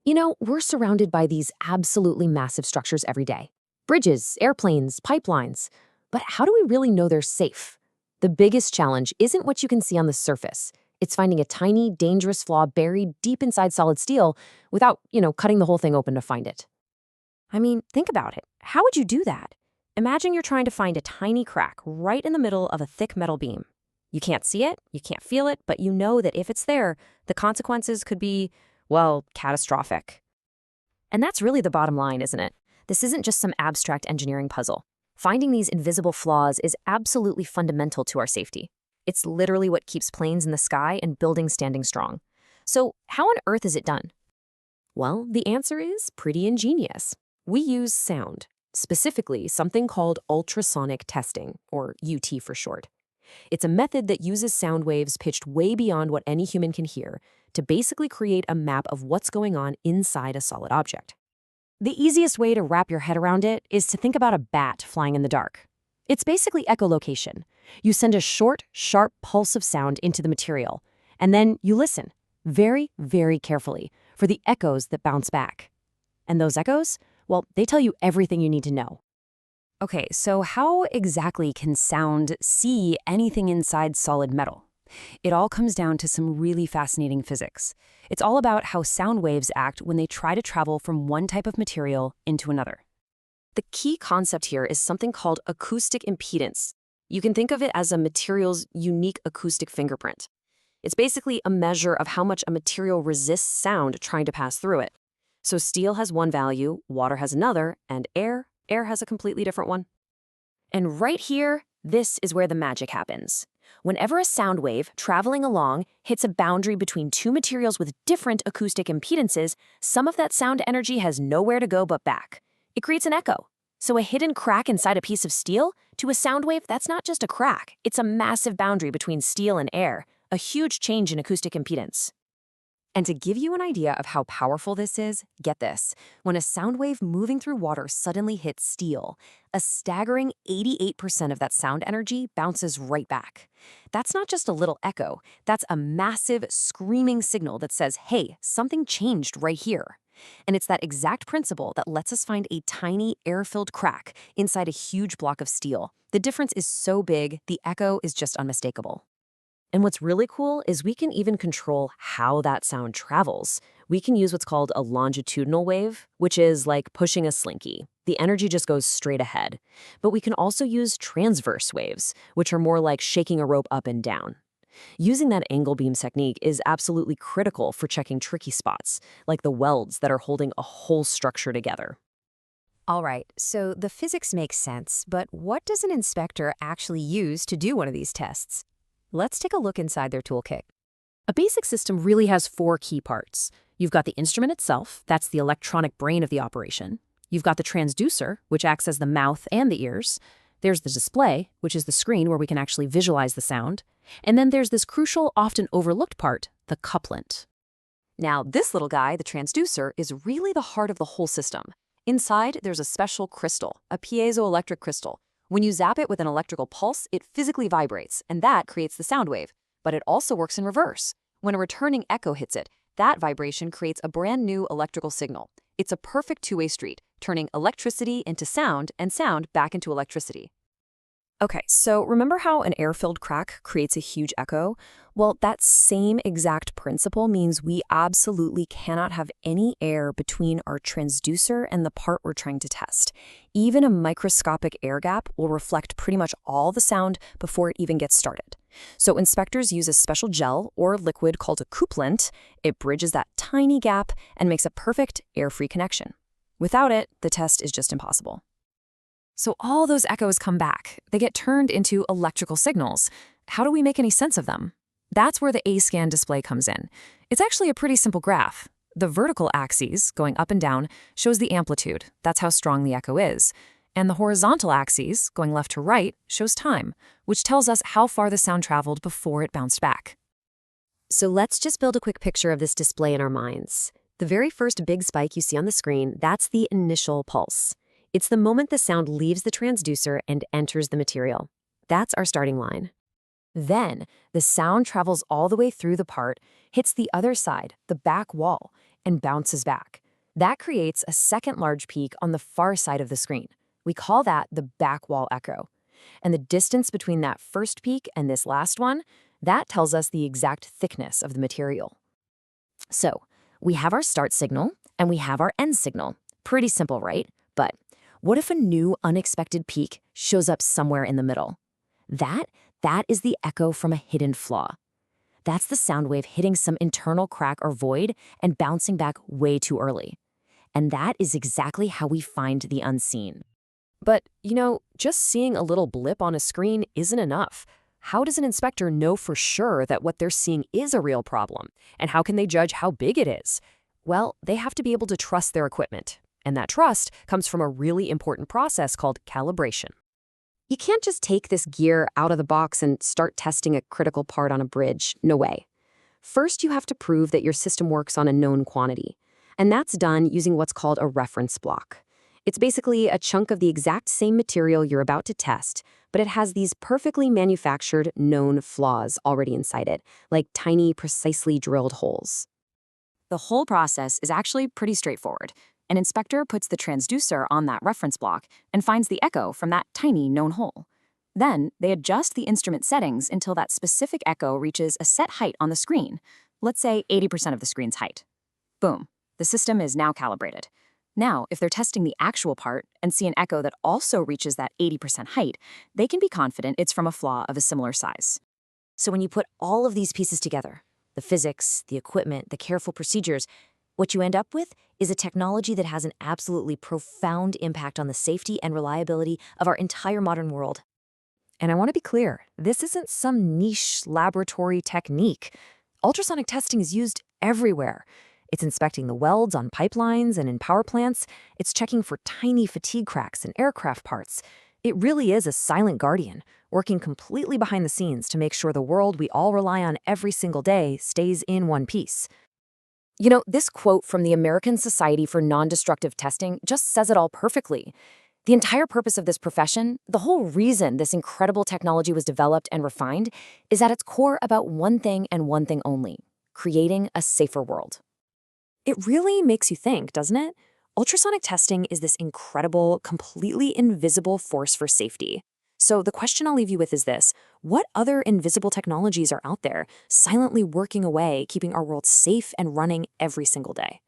We're surrounded by these absolutely massive structures every day. Bridges, airplanes, pipelines. But how do we really know they're safe? The biggest challenge isn't what you can see on the surface. It's finding a tiny, dangerous flaw buried deep inside solid steel without, cutting the whole thing open to find it. I mean, think about it. How would you do that? Imagine you're trying to find a tiny crack right in the middle of a thick metal beam. You can't see it, you can't feel it, but you know that if it's there, the consequences could be, well, catastrophic. And that's really the bottom line, isn't it? This isn't just some abstract engineering puzzle. Finding these invisible flaws is absolutely fundamental to our safety. It's literally what keeps planes in the sky and buildings standing strong. So how on earth is it done? Well, the answer is pretty ingenious. We use sound, specifically something called ultrasonic testing, or UT for short. It's a method that uses sound waves pitched way beyond what any human can hear to basically create a map of what's going on inside a solid object. The easiest way to wrap your head around it is to think about a bat flying in the dark. It's basically echolocation. You send a short, sharp pulse of sound into the material, and then you listen, very, very carefully, for the echoes that bounce back. And those echoes, well, they tell you everything you need to know. Okay, so how exactly can sound see anything inside solid metal? It all comes down to some really fascinating physics. It's all about how sound waves act when they try to travel from one type of material into another. The key concept here is something called acoustic impedance. You can think of it as a material's unique acoustic fingerprint. It's basically a measure of how much a material resists sound trying to pass through it. So steel has one value, water has another, and air has a completely different one. And right here, this is where the magic happens. Whenever a sound wave traveling along hits a boundary between two materials with different acoustic impedances, some of that sound energy has nowhere to go but back. It creates an echo. So a hidden crack inside a piece of steel, to a sound wave, that's not just a crack. It's a massive boundary between steel and air, a huge change in acoustic impedance. And to give you an idea of how powerful this is, get this. When a sound wave moving through water suddenly hits steel, a staggering 88% of that sound energy bounces right back. That's not just a little echo. That's a massive, screaming signal that says, hey, something changed right here. And it's that exact principle that lets us find a tiny, air-filled crack inside a huge block of steel. The difference is so big, the echo is just unmistakable. And what's really cool is we can even control how that sound travels. We can use what's called a longitudinal wave, which is like pushing a slinky. The energy just goes straight ahead. But we can also use transverse waves, which are more like shaking a rope up and down. Using that angle beam technique is absolutely critical for checking tricky spots, like the welds that are holding a whole structure together. All right, so the physics makes sense, but what does an inspector actually use to do one of these tests? Let's take a look inside their toolkit. A basic system really has four key parts. You've got the instrument itself, that's the electronic brain of the operation. You've got the transducer, which acts as the mouth and the ears. There's the display, which is the screen where we can actually visualize the sound. And then there's this crucial, often overlooked part, the couplant. Now, this little guy, the transducer, is really the heart of the whole system. Inside, there's a special crystal, a piezoelectric crystal. When you zap it with an electrical pulse, it physically vibrates, and that creates the sound wave. But it also works in reverse. When a returning echo hits it, that vibration creates a brand new electrical signal. It's a perfect two-way street, turning electricity into sound and sound back into electricity. Okay, so remember how an air-filled crack creates a huge echo? Well, that same exact principle means we absolutely cannot have any air between our transducer and the part we're trying to test. Even a microscopic air gap will reflect pretty much all the sound before it even gets started. So inspectors use a special gel or liquid called a couplant. It bridges that tiny gap and makes a perfect air-free connection. Without it, the test is just impossible. So all those echoes come back. They get turned into electrical signals. How do we make any sense of them? That's where the A-scan display comes in. It's actually a pretty simple graph. The vertical axes, going up and down, shows the amplitude. That's how strong the echo is. And the horizontal axes, going left to right, shows time, which tells us how far the sound traveled before it bounced back. So let's just build a quick picture of this display in our minds. The very first big spike you see on the screen, that's the initial pulse. It's the moment the sound leaves the transducer and enters the material. That's our starting line. Then, the sound travels all the way through the part, hits the other side, the back wall, and bounces back. That creates a second large peak on the far side of the screen. We call that the back wall echo. And the distance between that first peak and this last one, that tells us the exact thickness of the material. So, we have our start signal and we have our end signal. Pretty simple, right? But what if a new unexpected peak shows up somewhere in the middle? That is the echo from a hidden flaw. That's the sound wave hitting some internal crack or void and bouncing back way too early. And that is exactly how we find the unseen. But, just seeing a little blip on a screen isn't enough. How does an inspector know for sure that what they're seeing is a real problem? And how can they judge how big it is? Well, they have to be able to trust their equipment. And that trust comes from a really important process called calibration. You can't just take this gear out of the box and start testing a critical part on a bridge. No way. First, you have to prove that your system works on a known quantity. And that's done using what's called a reference block. It's basically a chunk of the exact same material you're about to test, but it has these perfectly manufactured known flaws already inside it, like tiny, precisely drilled holes. The whole process is actually pretty straightforward. An inspector puts the transducer on that reference block and finds the echo from that tiny known hole. Then, they adjust the instrument settings until that specific echo reaches a set height on the screen, let's say 80% of the screen's height. Boom, the system is now calibrated. Now, if they're testing the actual part and see an echo that also reaches that 80% height, they can be confident it's from a flaw of a similar size. So when you put all of these pieces together, the physics, the equipment, the careful procedures, what you end up with is a technology that has an absolutely profound impact on the safety and reliability of our entire modern world. And I want to be clear, this isn't some niche laboratory technique. Ultrasonic testing is used everywhere. It's inspecting the welds on pipelines and in power plants. It's checking for tiny fatigue cracks in aircraft parts. It really is a silent guardian, working completely behind the scenes to make sure the world we all rely on every single day stays in one piece. This quote from the American Society for Non-Destructive Testing just says it all perfectly. The entire purpose of this profession, the whole reason this incredible technology was developed and refined, is at its core about one thing and one thing only: creating a safer world. It really makes you think, doesn't it? Ultrasonic testing is this incredible, completely invisible force for safety. So the question I'll leave you with is this: what other invisible technologies are out there, silently working away, keeping our world safe and running every single day?